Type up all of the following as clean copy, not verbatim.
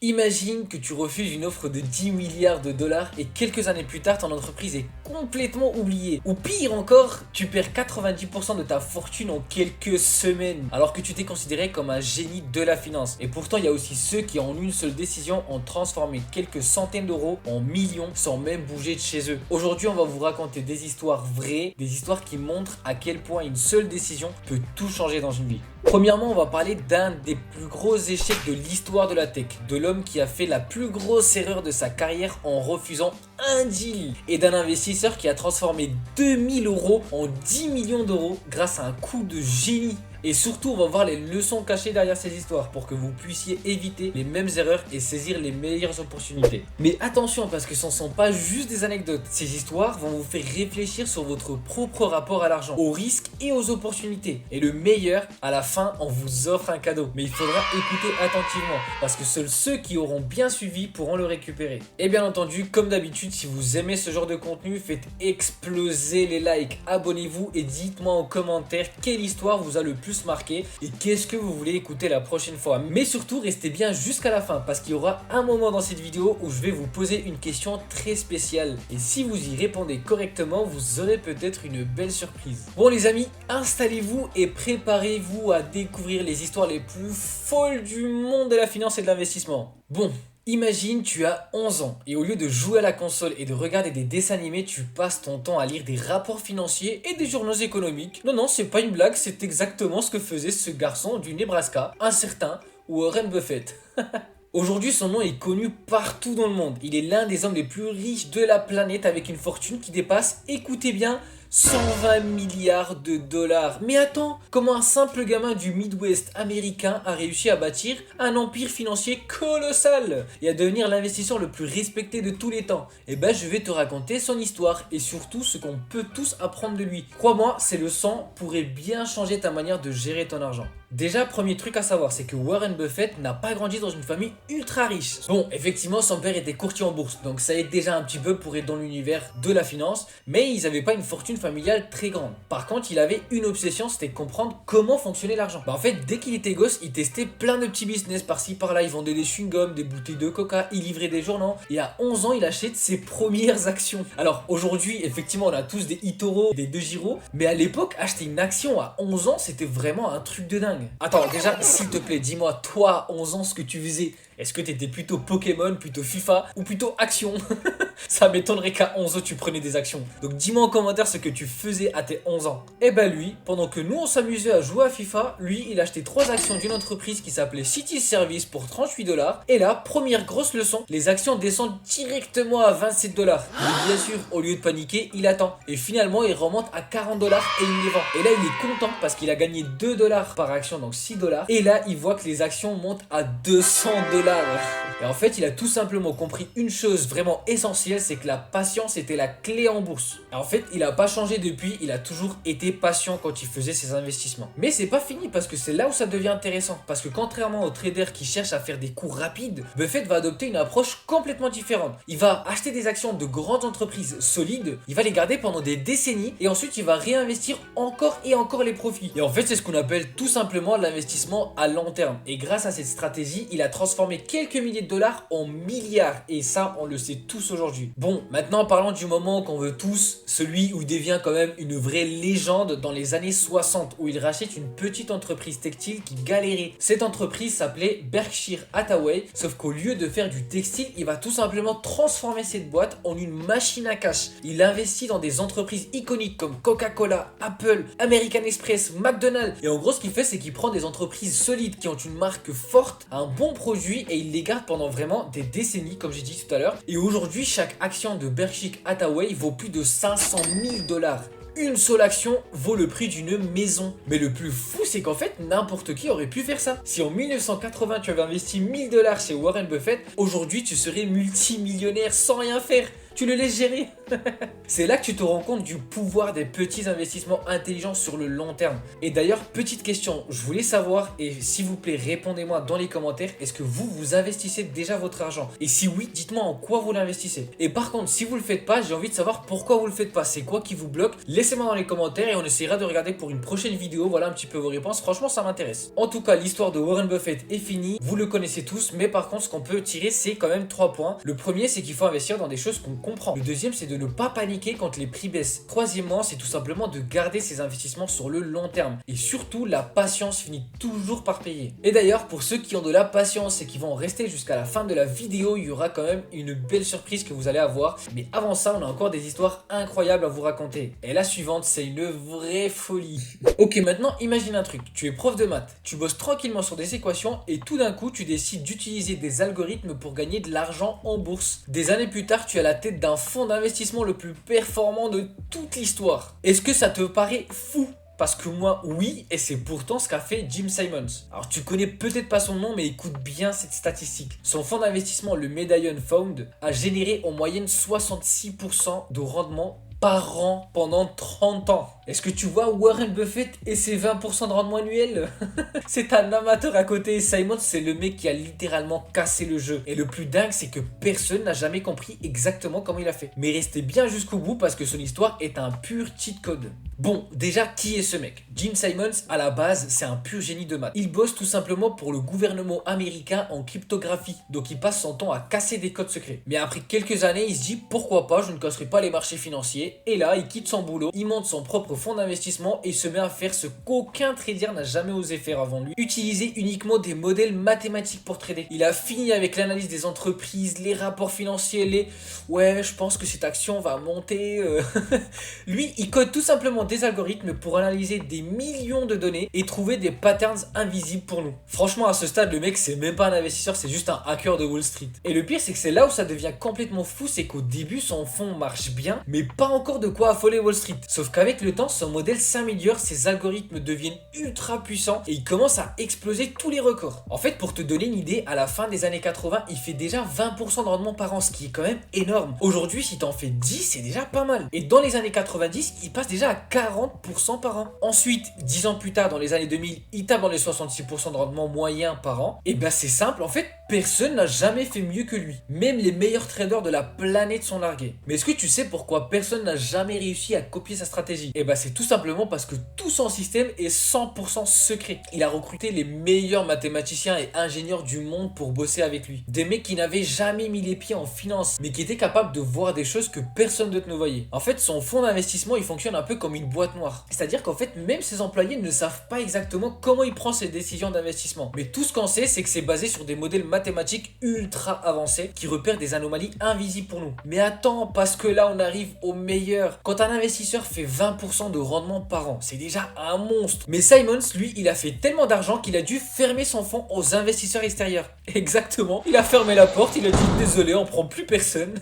Imagine que tu refuses une offre de 10 milliards de dollars et quelques années plus tard, ton entreprise est complètement oubliée. Ou pire encore, tu perds 90% de ta fortune en quelques semaines, alors que tu t'es considéré comme un génie de la finance. Et pourtant, il y a aussi ceux qui, en une seule décision, ont transformé quelques centaines d'euros en millions sans même bouger de chez eux. Aujourd'hui, on va vous raconter des histoires vraies, des histoires qui montrent à quel point une seule décision peut tout changer dans une vie. Premièrement, on va parler d'un des plus gros échecs de l'histoire de la tech, de l'homme qui a fait la plus grosse erreur de sa carrière en refusant un deal, et d'un investisseur qui a transformé 2000 euros en 10 millions d'euros grâce à un coup de génie. Et surtout, on va voir les leçons cachées derrière ces histoires pour que vous puissiez éviter les mêmes erreurs et saisir les meilleures opportunités. Mais attention, parce que ce ne sont pas juste des anecdotes. Ces histoires vont vous faire réfléchir sur votre propre rapport à l'argent, aux risques et aux opportunités. Et le meilleur, à la fin, on vous offre un cadeau. Mais il faudra écouter attentivement, parce que seuls ceux qui auront bien suivi pourront le récupérer. Et bien entendu, comme d'habitude, si vous aimez ce genre de contenu, faites exploser les likes, abonnez-vous et dites-moi en commentaire quelle histoire vous a le plus marqué et qu'est-ce que vous voulez écouter la prochaine fois. Mais surtout, restez bien jusqu'à la fin parce qu'il y aura un moment dans cette vidéo où je vais vous poser une question très spéciale. Et si vous y répondez correctement, vous aurez peut-être une belle surprise. Bon les amis, installez-vous et préparez-vous à découvrir les histoires les plus folles du monde de la finance et de l'investissement. Bon. Imagine, tu as 11 ans et au lieu de jouer à la console et de regarder des dessins animés, tu passes ton temps à lire des rapports financiers et des journaux économiques. Non, c'est pas une blague, c'est exactement ce que faisait ce garçon du Nebraska, un certain Warren Buffett. Aujourd'hui, son nom est connu partout dans le monde. Il est l'un des hommes les plus riches de la planète avec une fortune qui dépasse, écoutez bien, 120 milliards de dollars. Mais attends, comment un simple gamin du Midwest américain a réussi à bâtir un empire financier colossal et à devenir l'investisseur le plus respecté de tous les temps? Eh ben, je vais te raconter son histoire et surtout ce qu'on peut tous apprendre de lui. Crois-moi, ces leçons pourraient bien changer ta manière de gérer ton argent. Déjà, premier truc à savoir, c'est que Warren Buffett n'a pas grandi dans une famille ultra riche. Bon, effectivement, son père était courtier en bourse, donc ça aide déjà un petit peu pour être dans l'univers de la finance, mais ils n'avaient pas une fortune familiale très grande. Par contre, il avait une obsession, c'était de comprendre comment fonctionnait l'argent. En fait, dès qu'il était gosse, il testait plein de petits business par-ci par-là, il vendait des chewing-gums, des bouteilles de coca, il livrait des journaux, et à 11 ans, il achète ses premières actions. Alors, aujourd'hui, effectivement, on a tous des eToro, des DeGiro, mais à l'époque, acheter une action à 11 ans, c'était vraiment un truc de dingue. Attends, déjà, s'il te plaît, dis-moi, toi, à 11 ans, ce que tu faisais. Est-ce que t'étais plutôt Pokémon, plutôt FIFA ou plutôt Action? Ça m'étonnerait qu'à 11 ans tu prenais des actions. Donc dis-moi en commentaire ce que tu faisais à tes 11 ans. Et bah lui, pendant que nous on s'amusait à jouer à FIFA, lui il achetait 3 actions d'une entreprise qui s'appelait City Service pour 38 dollars. Et là, première grosse leçon, les actions descendent directement à 27 dollars. Mais bien sûr, au lieu de paniquer, il attend. Et finalement, il remonte à 40 dollars et il les vend. Et là, il est content parce qu'il a gagné 2 dollars par action, donc 6 dollars. Et là, il voit que les actions montent à 200 dollars. Et en fait, il a tout simplement compris une chose vraiment essentielle, c'est que la patience était la clé en bourse. Et en fait, il n'a pas changé depuis, il a toujours été patient quand il faisait ses investissements. Mais c'est pas fini parce que c'est là où ça devient intéressant. Parce que contrairement aux traders qui cherchent à faire des coups rapides, Buffett va adopter une approche complètement différente. Il va acheter des actions de grandes entreprises solides, il va les garder pendant des décennies et ensuite il va réinvestir encore et encore les profits. Et en fait, c'est ce qu'on appelle tout simplement l'investissement à long terme. Et grâce à cette stratégie, il a transformé quelques milliers de dollars en milliards. Et ça, on le sait tous aujourd'hui. Bon, maintenant parlons du moment qu'on veut tous, celui où il devient quand même une vraie légende dans les années 60, où il rachète une petite entreprise textile qui galérait. Cette entreprise s'appelait Berkshire Hathaway, sauf qu'au lieu de faire du textile, il va tout simplement transformer cette boîte en une machine à cash. Il investit dans des entreprises iconiques comme Coca-Cola, Apple, American Express, McDonald's. Et en gros, ce qu'il fait, c'est qu'il prend des entreprises solides qui ont une marque forte, un bon produit, et il les garde pendant vraiment des décennies, comme j'ai dit tout à l'heure. Et aujourd'hui, chaque action de Berkshire Hathaway vaut plus de 500 000 dollars. Une seule action vaut le prix d'une maison. Mais le plus fou, c'est qu'en fait, n'importe qui aurait pu faire ça. Si en 1980, tu avais investi 1000 dollars chez Warren Buffett, aujourd'hui, tu serais multimillionnaire sans rien faire. Tu le laisses gérer. C'est là que tu te rends compte du pouvoir des petits investissements intelligents sur le long terme. Et d'ailleurs, petite question, je voulais savoir, et s'il vous plaît, répondez-moi dans les commentaires, est-ce que vous investissez déjà votre argent? Et si oui, dites-moi en quoi vous l'investissez. Et par contre, si vous le faites pas, j'ai envie de savoir pourquoi vous le faites pas. C'est quoi qui vous bloque? Laissez-moi dans les commentaires et on essaiera de regarder pour une prochaine vidéo. Voilà un petit peu vos réponses. Franchement, ça m'intéresse. En tout cas, l'histoire de Warren Buffett est finie. Vous le connaissez tous, mais par contre, ce qu'on peut tirer, c'est quand même 3 points. Le premier, c'est qu'il faut investir dans des choses qu'on comprend. Le deuxième, c'est de ne pas paniquer quand les prix baissent. Troisièmement, c'est tout simplement de garder ses investissements sur le long terme. Et surtout, la patience finit toujours par payer. Et d'ailleurs, pour ceux qui ont de la patience et qui vont rester jusqu'à la fin de la vidéo, il y aura quand même une belle surprise que vous allez avoir. Mais avant ça, on a encore des histoires incroyables à vous raconter. Et la suivante, c'est une vraie folie. Ok, maintenant, imagine un truc. Tu es prof de maths, tu bosses tranquillement sur des équations et tout d'un coup, tu décides d'utiliser des algorithmes pour gagner de l'argent en bourse. Des années plus tard, tu es à la tête d'un fonds d'investissement le plus performant de toute l'histoire. Est-ce que ça te paraît fou? Parce que moi, oui, et c'est pourtant ce qu'a fait Jim Simons. Alors tu connais peut-être pas son nom, mais écoute bien cette statistique. Son fonds d'investissement, le Medallion Fund, a généré en moyenne 66% de rendement par an pendant 30 ans. Est-ce que tu vois Warren Buffett et ses 20% de rendement annuel? C'est un amateur à côté. Simons, c'est le mec qui a littéralement cassé le jeu. Et le plus dingue, c'est que personne n'a jamais compris exactement comment il a fait. Mais restez bien jusqu'au bout parce que son histoire est un pur cheat code. Bon, déjà, qui est ce mec? Jim Simons, à la base, c'est un pur génie de maths. Il bosse tout simplement pour le gouvernement américain en cryptographie. Donc il passe son temps à casser des codes secrets. Mais après quelques années, il se dit pourquoi pas, je ne casserai pas les marchés financiers. Et là, il quitte son boulot, il monte son propre fonds d'investissement et se met à faire ce qu'aucun trader n'a jamais osé faire avant lui. Utiliser uniquement des modèles mathématiques pour trader. Il a fini avec l'analyse des entreprises, les rapports financiers, les ouais, je pense que cette action va monter. Lui, il code tout simplement des algorithmes pour analyser des millions de données et trouver des patterns invisibles pour nous. Franchement, à ce stade, le mec, c'est même pas un investisseur, c'est juste un hacker de Wall Street. Et le pire, c'est que c'est là où ça devient complètement fou, c'est qu'au début, son fonds marche bien, mais pas encore de quoi affoler Wall Street. Sauf qu'avec le temps, son modèle s'améliore, ses algorithmes deviennent ultra puissants et il commence à exploser tous les records. En fait, pour te donner une idée, à la fin des années 80, il fait déjà 20% de rendement par an, ce qui est quand même énorme. Aujourd'hui, si t'en fais 10, c'est déjà pas mal. Et dans les années 90, il passe déjà à 40% par an. Ensuite, 10 ans plus tard, dans les années 2000, il tape dans les 66% de rendement moyen par an. Et ben c'est simple, en fait, personne n'a jamais fait mieux que lui. Même les meilleurs traders de la planète sont largués. Mais est-ce que tu sais pourquoi personne n'a jamais réussi à copier sa stratégie? Et ben c'est tout simplement parce que tout son système est 100% secret. Il a recruté les meilleurs mathématiciens et ingénieurs du monde pour bosser avec lui. Des mecs qui n'avaient jamais mis les pieds en finance, mais qui étaient capables de voir des choses que personne d'autre ne voyait. En fait, son fonds d'investissement, il fonctionne un peu comme une boîte noire. C'est-à-dire qu'en fait, même ses employés ne savent pas exactement comment il prend ses décisions d'investissement. Mais tout ce qu'on sait, c'est que c'est basé sur des modèles mathématiques ultra avancés qui repèrent des anomalies invisibles pour nous. Mais attends, parce que là, on arrive au meilleur. Quand un investisseur fait 20% de rendement par an, c'est déjà un monstre. Mais Simons, lui, il a fait tellement d'argent qu'il a dû fermer son fonds aux investisseurs extérieurs. Exactement. Il a fermé la porte, il a dit désolé, on prend plus personne.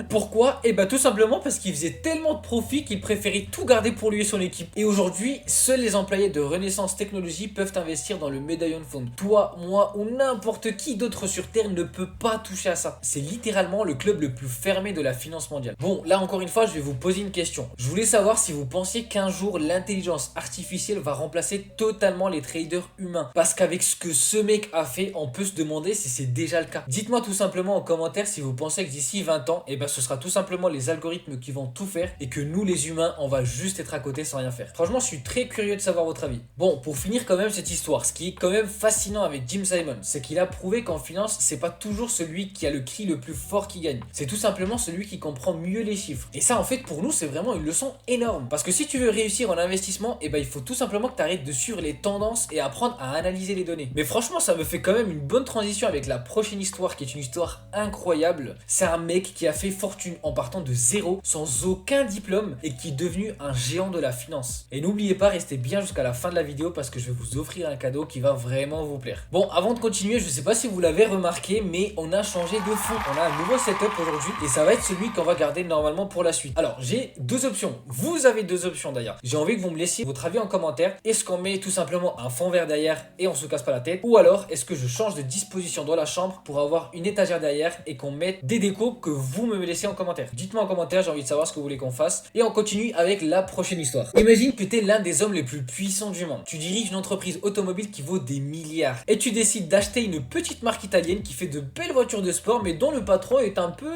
Pourquoi? Et bah tout simplement parce qu'il faisait tellement de profit qu'il préférait tout garder pour lui et son équipe. Et aujourd'hui, seuls les employés de Renaissance Technologies peuvent investir dans le Medallion Fund. Toi, moi ou n'importe qui d'autre sur Terre ne peut pas toucher à ça. C'est littéralement le club le plus fermé de la finance mondiale. Bon, là encore une fois, je vais vous poser une question. Je voulais savoir si vous pensiez qu'un jour l'intelligence artificielle va remplacer totalement les traders humains. Parce qu'avec ce que ce mec a fait, on peut se demander si c'est déjà le cas. Dites-moi tout simplement en commentaire si vous pensez que d'ici 20 ans, ce sera tout simplement les algorithmes qui vont tout faire et que nous les humains, on va juste être à côté sans rien faire. Franchement, je suis très curieux de savoir votre avis. Bon, pour finir quand même cette histoire, ce qui est quand même fascinant avec Jim Simons, c'est qu'il a prouvé qu'en finance, c'est pas toujours celui qui a le cri le plus fort qui gagne. C'est tout simplement celui qui comprend mieux les chiffres. Et ça, en fait, pour nous, c'est vraiment une leçon énorme. Parce que si tu veux réussir en investissement, il faut tout simplement que tu arrêtes de suivre les tendances et apprendre à analyser les données. Mais franchement, ça me fait quand même une bonne transition avec la prochaine histoire, qui est une histoire incroyable. C'est un mec qui a fait fortune en partant de zéro, sans aucun diplôme, et qui est devenu un géant de la finance. Et n'oubliez pas, restez bien jusqu'à la fin de la vidéo parce que je vais vous offrir un cadeau qui va vraiment vous plaire. Bon, avant de continuer, je sais pas si vous l'avez remarqué, mais on a changé de fond. On a un nouveau setup aujourd'hui et ça va être celui qu'on va garder normalement pour la suite. Alors, j'ai deux options. Vous avez deux options d'ailleurs. J'ai envie que vous me laissiez votre avis en commentaire. Est-ce qu'on met tout simplement un fond vert derrière et on se casse pas la tête? Ou alors, est-ce que je change de disposition dans la chambre pour avoir une étagère derrière et qu'on mette des décos que vous me laissez en commentaire? Dites-moi en commentaire, j'ai envie de savoir ce que vous voulez qu'on fasse. Et on continue avec la prochaine histoire. Imagine que tu es l'un des hommes les plus puissants du monde. Tu diriges une entreprise automobile qui vaut des milliards. Et tu décides d'acheter une petite marque italienne qui fait de belles voitures de sport mais dont le patron est un peu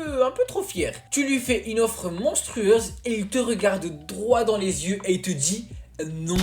trop fier. Tu lui fais une offre monstrueuse et il te regarde droit dans les yeux et il te dit non.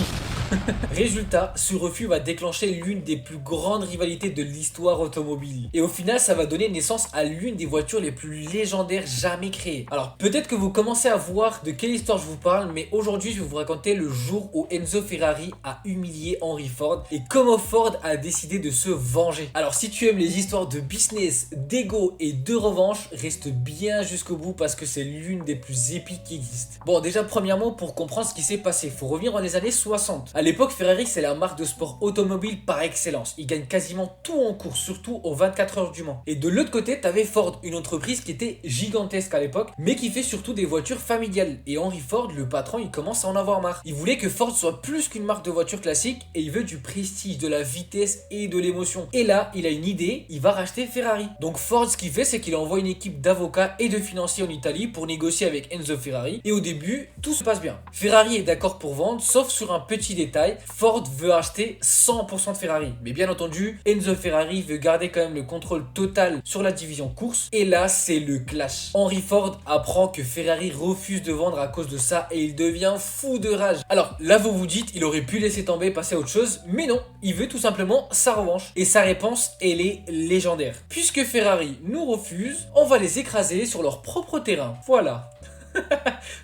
Résultat, ce refus va déclencher l'une des plus grandes rivalités de l'histoire automobile. Et au final, ça va donner naissance à l'une des voitures les plus légendaires jamais créées. Alors, peut-être que vous commencez à voir de quelle histoire je vous parle, mais aujourd'hui, je vais vous raconter le jour où Enzo Ferrari a humilié Henry Ford et comment Ford a décidé de se venger. Alors, si tu aimes les histoires de business, d'ego et de revanche, reste bien jusqu'au bout parce que c'est l'une des plus épiques qui existent. Bon, déjà, premièrement, pour comprendre ce qui s'est passé, il faut revenir dans les années 60. À l'époque, Ferrari, c'est la marque de sport automobile par excellence. Ils gagnent quasiment tout en course, surtout aux 24 heures du Mans. Et de l'autre côté, t'avais Ford, une entreprise qui était gigantesque à l'époque, mais qui fait surtout des voitures familiales. Et Henry Ford, le patron, il commence à en avoir marre. Il voulait que Ford soit plus qu'une marque de voiture classique et il veut du prestige, de la vitesse et de l'émotion. Et là, il a une idée, il va racheter Ferrari. Donc Ford, ce qu'il fait, c'est qu'il envoie une équipe d'avocats et de financiers en Italie pour négocier avec Enzo Ferrari. Et au début, tout se passe bien. Ferrari est d'accord pour vendre, sauf sur un petit détail. Ford veut acheter 100% de Ferrari. Mais bien entendu, Enzo Ferrari veut garder quand même le contrôle total sur la division course. Et là, c'est le clash. Henry Ford apprend que Ferrari refuse de vendre à cause de ça et il devient fou de rage. Alors là, vous vous dites, il aurait pu laisser tomber, passer à autre chose. Mais non, il veut tout simplement sa revanche. Et sa réponse, elle est légendaire. Puisque Ferrari nous refuse, on va les écraser sur leur propre terrain. Voilà.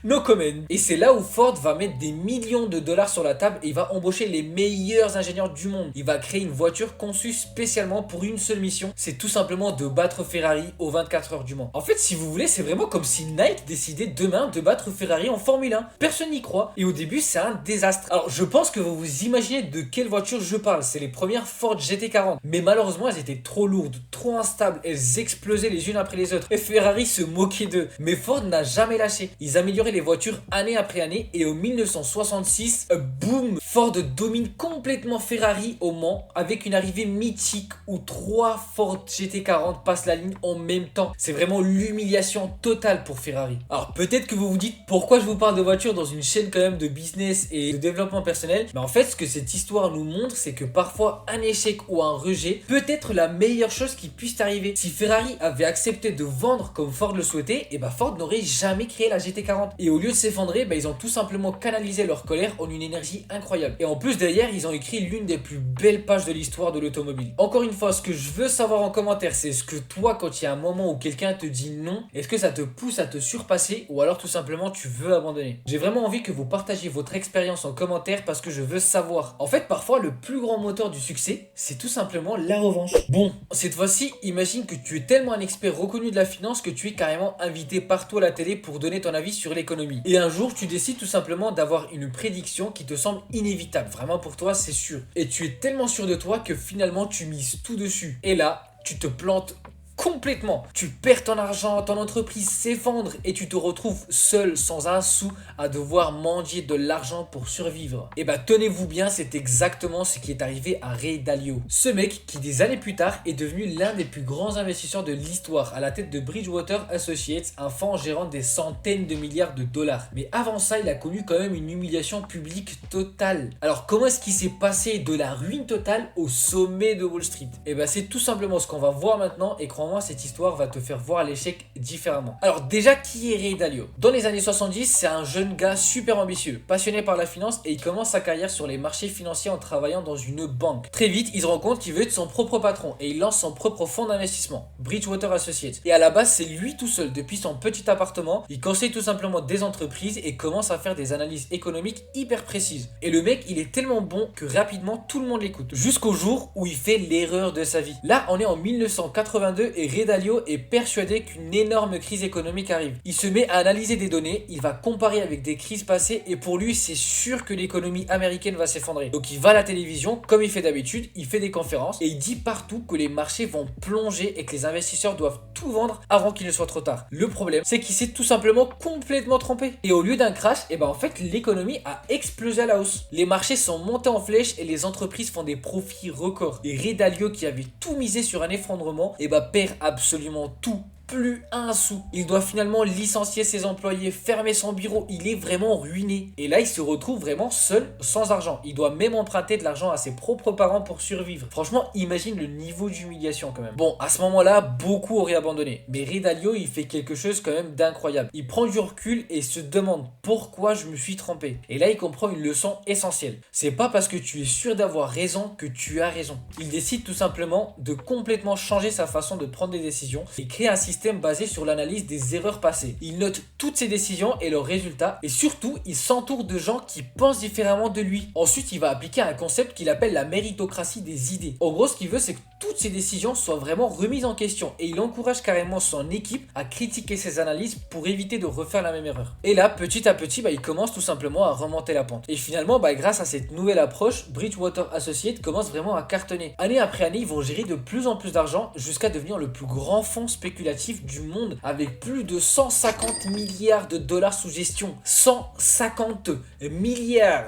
No comment. Et c'est là où Ford va mettre des millions de dollars sur la table et il va embaucher les meilleurs ingénieurs du monde. Il va créer une voiture conçue spécialement pour une seule mission, c'est tout simplement de battre Ferrari aux 24 heures du Mans. En fait, si vous voulez, c'est vraiment comme si Nike décidait demain de battre Ferrari en Formule 1. Personne n'y croit et au début, c'est un désastre. Alors, je pense que vous vous imaginez de quelle voiture je parle. C'est les premières Ford GT40. Mais malheureusement, elles étaient trop lourdes, trop instables. Elles explosaient les unes après les autres. Et Ferrari se moquait d'eux. Mais Ford n'a jamais lâché. Ils amélioraient les voitures année après année et en 1966, boum, Ford domine complètement Ferrari au Mans avec une arrivée mythique où 3 Ford GT40 passent la ligne en même temps. C'est vraiment l'humiliation totale pour Ferrari. Alors peut-être que vous vous dites pourquoi je vous parle de voitures dans une chaîne quand même de business et de développement personnel. Mais en fait, ce que cette histoire nous montre, c'est que parfois un échec ou un rejet peut être la meilleure chose qui puisse arriver. Si Ferrari avait accepté de vendre comme Ford le souhaitait, et Ford n'aurait jamais créé la GT40. Et au lieu de s'effondrer, ils ont tout simplement canalisé leur colère en une énergie incroyable. Et en plus derrière, ils ont écrit l'une des plus belles pages de l'histoire de l'automobile. Encore une fois, ce que je veux savoir en commentaire, c'est ce que toi, quand il y a un moment où quelqu'un te dit non, est-ce que ça te pousse à te surpasser ou alors tout simplement tu veux abandonner? J'ai vraiment envie que vous partagiez votre expérience en commentaire parce que je veux savoir. En fait, parfois, le plus grand moteur du succès, c'est tout simplement la revanche. Bon, cette fois-ci, imagine que tu es tellement un expert reconnu de la finance que tu es carrément invité partout à la télé pour donner ton avis sur l'économie. Et un jour, tu décides tout simplement d'avoir une prédiction qui te semble inévitable. Vraiment pour toi, c'est sûr. Et tu es tellement sûr de toi que finalement, tu mises tout dessus. Et là, tu te plantes complètement. Tu perds ton argent, ton entreprise s'effondre et tu te retrouves seul, sans un sou, à devoir mendier de l'argent pour survivre. Et tenez-vous bien, c'est exactement ce qui est arrivé à Ray Dalio. Ce mec qui des années plus tard est devenu l'un des plus grands investisseurs de l'histoire à la tête de Bridgewater Associates, un fonds gérant des centaines de milliards de dollars. Mais avant ça, il a connu quand même une humiliation publique totale. Alors comment est-ce qu'il s'est passé de la ruine totale au sommet de Wall Street? C'est tout simplement ce qu'on va voir maintenant et crois-moi, cette histoire va te faire voir l'échec différemment. Alors déjà, qui est Ray Dalio? Dans les années 70, c'est un jeune gars super ambitieux, passionné par la finance et il commence sa carrière sur les marchés financiers en travaillant dans une banque. Très vite, il se rend compte qu'il veut être son propre patron et il lance son propre fonds d'investissement, Bridgewater Associates. Et à la base, c'est lui tout seul, depuis son petit appartement, il conseille tout simplement des entreprises et commence à faire des analyses économiques hyper précises. Et le mec, il est tellement bon que rapidement, tout le monde l'écoute. Jusqu'au jour où il fait l'erreur de sa vie. Là, on est en 1982 et Ray Dalio est persuadé qu'une énorme crise économique arrive. Il se met à analyser des données, il va comparer avec des crises passées et pour lui c'est sûr que l'économie américaine va s'effondrer. Donc il va à la télévision comme il fait d'habitude, il fait des conférences et il dit partout que les marchés vont plonger et que les investisseurs doivent tout vendre avant qu'il ne soit trop tard. Le problème c'est qu'il s'est tout simplement complètement trompé. Et au lieu d'un crash, et ben en fait l'économie a explosé à la hausse. Les marchés sont montés en flèche et les entreprises font des profits records. Et Ray Dalio qui avait tout misé sur un effondrement, et ben perd absolument tout. Plus un sou. Il doit finalement licencier ses employés, fermer son bureau, il est vraiment ruiné. Et là, il se retrouve vraiment seul, sans argent. Il doit même emprunter de l'argent à ses propres parents pour survivre. Franchement, imagine le niveau d'humiliation quand même. Bon, à ce moment-là, beaucoup auraient abandonné. Mais Ray Dalio, il fait quelque chose quand même d'incroyable. Il prend du recul et se demande pourquoi je me suis trompé. Et là, il comprend une leçon essentielle. C'est pas parce que tu es sûr d'avoir raison que tu as raison. Il décide tout simplement de complètement changer sa façon de prendre des décisions et créer un système basé sur l'analyse des erreurs passées. Il note toutes ses décisions et leurs résultats et surtout, il s'entoure de gens qui pensent différemment de lui. Ensuite, il va appliquer un concept qu'il appelle la méritocratie des idées. En gros, ce qu'il veut, c'est que toutes ses décisions soient vraiment remises en question et il encourage carrément son équipe à critiquer ses analyses pour éviter de refaire la même erreur. Et là, petit à petit, il commence tout simplement à remonter la pente. Et finalement, grâce à cette nouvelle approche, Bridgewater Associates commence vraiment à cartonner. Année après année, ils vont gérer de plus en plus d'argent jusqu'à devenir le plus grand fonds spéculatif du monde avec plus de 150 milliards de dollars sous gestion. 150 milliards.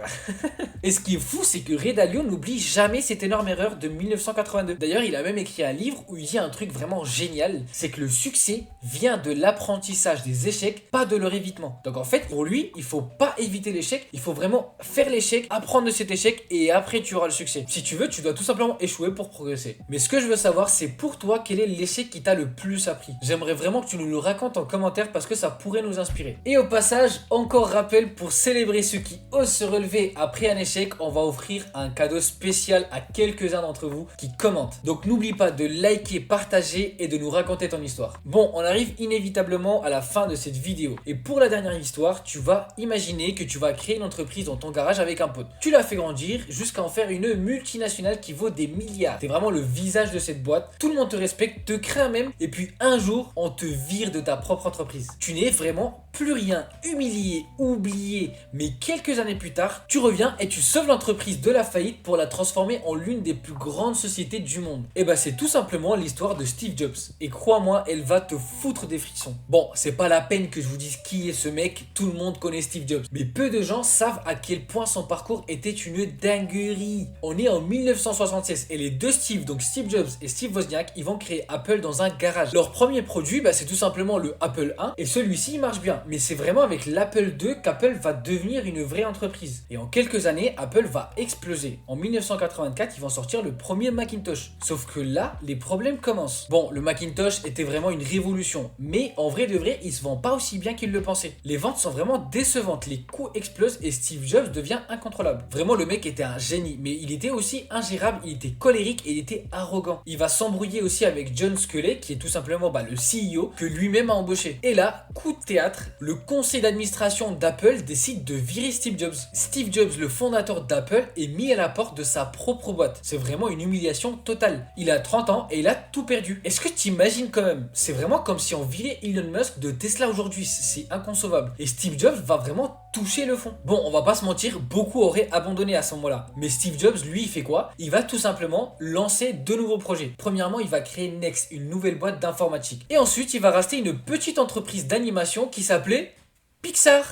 Et ce qui est fou, c'est que Ray Dalio n'oublie jamais cette énorme erreur de 1982. D'ailleurs, il a même écrit un livre où il dit un truc vraiment génial, c'est que le succès vient de l'apprentissage des échecs, pas de leur évitement. Donc en fait, pour lui, il faut pas éviter l'échec, il faut vraiment faire l'échec, apprendre de cet échec et après tu auras le succès. Si tu veux, tu dois tout simplement échouer pour progresser. Mais ce que je veux savoir, c'est pour toi, quel est l'échec qui t'a le plus appris? J'aimerais vraiment que tu nous le racontes en commentaire parce que ça pourrait nous inspirer. Et au passage, encore rappel, pour célébrer ceux qui osent se relever après un échec, on va offrir un cadeau spécial à quelques-uns d'entre vous qui commentent. Donc n'oublie pas de liker, partager et de nous raconter ton histoire. Bon, on arrive inévitablement à la fin de cette vidéo. Et pour la dernière histoire, tu vas imaginer que tu vas créer une entreprise dans ton garage avec un pote. Tu l'as fait grandir jusqu'à en faire une multinationale qui vaut des milliards. T'es vraiment le visage de cette boîte. Tout le monde te respecte, te craint même. Et puis un jour, on te vire de ta propre entreprise. Tu n'es vraiment plus rien, humilié, oublié. Mais quelques années plus tard, tu reviens et tu sauves l'entreprise de la faillite pour la transformer en l'une des plus grandes sociétés du monde. Et c'est tout simplement l'histoire de Steve Jobs. Et crois-moi, elle va te foutre des frissons. Bon, c'est pas la peine que je vous dise qui est ce mec, tout le monde connaît Steve Jobs. Mais peu de gens savent à quel point son parcours était une dinguerie. On est en 1976 et les deux Steve, donc Steve Jobs et Steve Wozniak, ils vont créer Apple dans un garage. Leur premier produit, c'est tout simplement le Apple I et celui-ci il marche bien. Mais c'est vraiment avec l'Apple II qu'Apple va devenir une vraie entreprise. Et en quelques années, Apple va exploser. En 1984, ils vont sortir le premier Macintosh. Sauf que là, les problèmes commencent. Bon, le Macintosh était vraiment une révolution, mais en vrai de vrai, il se vend pas aussi bien qu'il le pensait. Les ventes sont vraiment décevantes, les coûts explosent et Steve Jobs devient incontrôlable. Vraiment, le mec était un génie, mais il était aussi ingérable, il était colérique et il était arrogant. Il va s'embrouiller aussi avec John Sculley, qui est tout simplement le CEO que lui-même a embauché. Et là, coup de théâtre, le conseil d'administration d'Apple décide de virer Steve Jobs. Steve Jobs, le fondateur d'Apple, est mis à la porte de sa propre boîte. C'est vraiment une humiliation totale. Il a 30 ans et il a tout perdu. Est-ce que tu imagines quand même? C'est vraiment comme si on virait Elon Musk de Tesla aujourd'hui. C'est inconcevable. Et Steve Jobs va vraiment toucher le fond. Bon, on va pas se mentir, beaucoup auraient abandonné à ce moment-là. Mais Steve Jobs, lui, il fait quoi? Il va tout simplement lancer deux nouveaux projets. Premièrement, il va créer Next, une nouvelle boîte d'informatique. Et ensuite, il va racheter une petite entreprise d'animation qui s'appelait Pixar.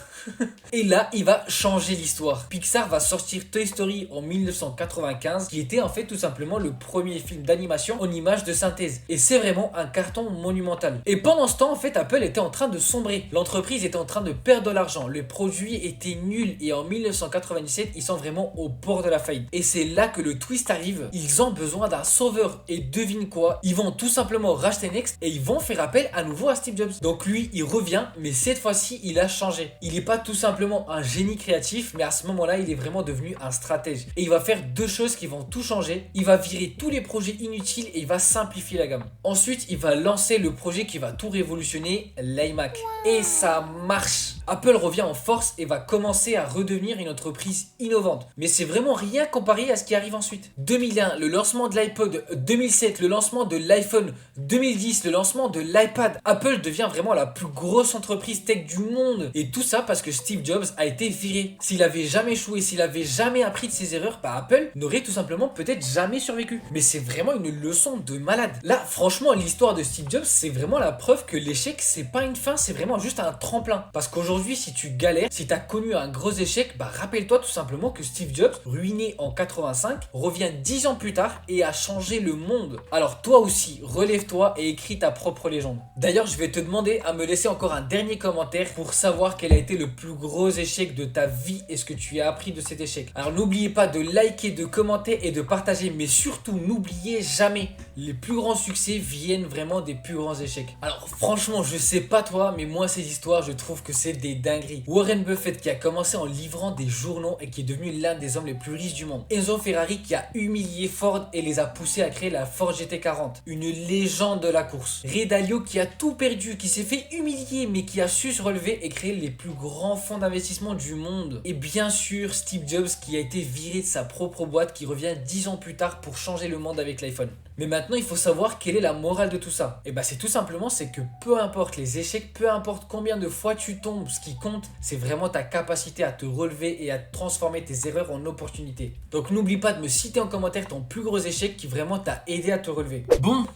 Et là, il va changer l'histoire. Pixar va sortir Toy Story en 1995, qui était en fait tout simplement le premier film d'animation en images de synthèse. Et c'est vraiment un carton monumental. Et pendant ce temps, en fait, Apple était en train de sombrer. L'entreprise était en train de perdre de l'argent. Le produit était nul. Et en 1997, ils sont vraiment au bord de la faillite. Et c'est là que le twist arrive. Ils ont besoin d'un sauveur. Et devine quoi? Ils vont tout simplement racheter Next et ils vont faire appel à nouveau à Steve Jobs. Donc lui, il revient, mais cette fois-ci, il a changé. Il n'est pas tout simplement un génie créatif, mais à ce moment-là, il est vraiment devenu un stratège. Et il va faire deux choses qui vont tout changer. Il va virer tous les projets inutiles et il va simplifier la gamme. Ensuite, il va lancer le projet qui va tout révolutionner, l'iMac. Et ça marche. Apple revient en force et va commencer à redevenir une entreprise innovante. Mais c'est vraiment rien comparé à ce qui arrive ensuite. 2001, le lancement de l'iPod. 2007, le lancement de l'iPhone. 2010, le lancement de l'iPad. Apple devient vraiment la plus grosse entreprise tech du monde. Et tout ça parce que Steve Jobs a été viré. S'il avait jamais échoué, s'il avait jamais appris de ses erreurs, Apple n'aurait tout simplement peut-être jamais survécu. Mais c'est vraiment une leçon de malade. Là, franchement, l'histoire de Steve Jobs, c'est vraiment la preuve que l'échec, c'est pas une fin, c'est vraiment juste un tremplin. Parce qu'aujourd'hui, si tu galères, si tu as connu un gros échec, rappelle-toi tout simplement que Steve Jobs, ruiné en 85, revient 10 ans plus tard et a changé le monde. Alors toi aussi, relève-toi et écris ta propre légende. D'ailleurs, je vais te demander à me laisser encore un dernier commentaire pour savoir quel a été le plus gros échec de ta vie et ce que tu as appris de cet échec. Alors n'oubliez pas de liker, de commenter et de partager, mais surtout n'oubliez jamais, les plus grands succès viennent vraiment des plus grands échecs. Alors franchement, je sais pas toi, mais moi ces histoires, je trouve que c'est des dingueries. Warren Buffett qui a commencé en livrant des journaux et qui est devenu l'un des hommes les plus riches du monde. Enzo Ferrari qui a humilié Ford et les a poussés à créer la Ford GT40. Une légende de la course. Ray Dalio qui a tout perdu, qui s'est fait humilier mais qui a su se relever et créer les plus grands fonds d'investissement du monde. Et bien sûr Steve Jobs qui a été viré de sa propre boîte, qui revient 10 ans plus tard pour changer le monde avec l'iPhone. Mais maintenant il faut savoir quelle est la morale de tout ça. Et c'est tout simplement, c'est que peu importe les échecs, peu importe combien de fois tu tombes, ce qui compte c'est vraiment ta capacité à te relever et à transformer tes erreurs en opportunités. Donc n'oublie pas de me citer en commentaire ton plus gros échec qui vraiment t'a aidé à te relever. Bon,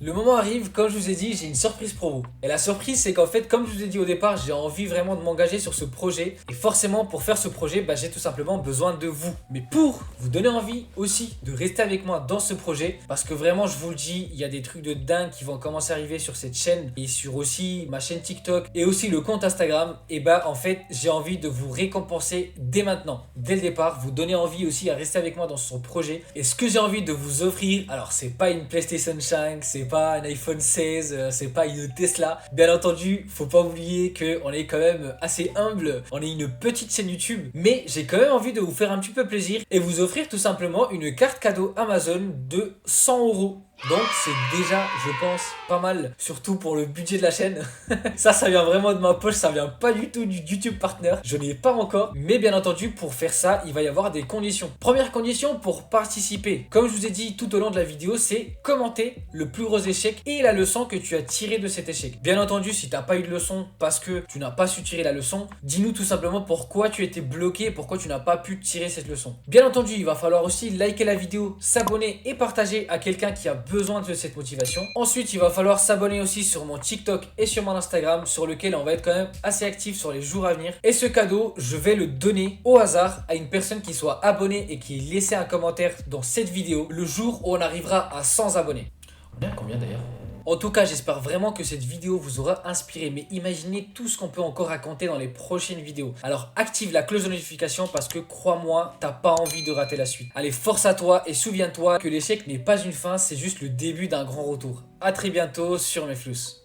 le moment arrive, comme je vous ai dit, j'ai une surprise pour vous. Et la surprise, c'est qu'en fait, comme je vous ai dit au départ, j'ai envie vraiment de m'engager sur ce projet. Et forcément, pour faire ce projet, j'ai tout simplement besoin de vous. Mais pour vous donner envie aussi de rester avec moi dans ce projet, parce que vraiment, je vous le dis, il y a des trucs de dingue qui vont commencer à arriver sur cette chaîne et sur aussi ma chaîne TikTok et aussi le compte Instagram. Et en fait, j'ai envie de vous récompenser dès maintenant, dès le départ, vous donner envie aussi à rester avec moi dans ce projet. Et ce que j'ai envie de vous offrir, alors c'est pas une PlayStation 5, c'est pas un iPhone 16, c'est pas une Tesla. Bien entendu, faut pas oublier qu'on est quand même assez humble, on est une petite chaîne YouTube, mais j'ai quand même envie de vous faire un petit peu plaisir et vous offrir tout simplement une carte cadeau Amazon de 100 €. Donc c'est déjà, je pense, pas mal, surtout pour le budget de la chaîne. Ça vient vraiment de ma poche, ça vient pas du tout du YouTube Partner. Je n'ai pas encore, mais bien entendu, pour faire ça, il va y avoir des conditions. Première condition pour participer, comme je vous ai dit tout au long de la vidéo, c'est commenter le plus gros échec et la leçon que tu as tirée de cet échec. Bien entendu, si tu n'as pas eu de leçon parce que tu n'as pas su tirer la leçon, dis-nous tout simplement pourquoi tu étais bloqué et pourquoi tu n'as pas pu tirer cette leçon. Bien entendu, il va falloir aussi liker la vidéo, s'abonner et partager à quelqu'un qui a besoin de cette motivation. Ensuite, il va falloir s'abonner aussi sur mon TikTok et sur mon Instagram, sur lequel on va être quand même assez actif sur les jours à venir. Et ce cadeau, je vais le donner au hasard à une personne qui soit abonnée et qui ait laissé un commentaire dans cette vidéo le jour où on arrivera à 100 abonnés. On est à combien d'ailleurs ? En tout cas, j'espère vraiment que cette vidéo vous aura inspiré, mais imaginez tout ce qu'on peut encore raconter dans les prochaines vidéos. Alors active la cloche de notification parce que crois-moi, t'as pas envie de rater la suite. Allez, force à toi et souviens-toi que l'échec n'est pas une fin, c'est juste le début d'un grand retour. A très bientôt sur Meflous.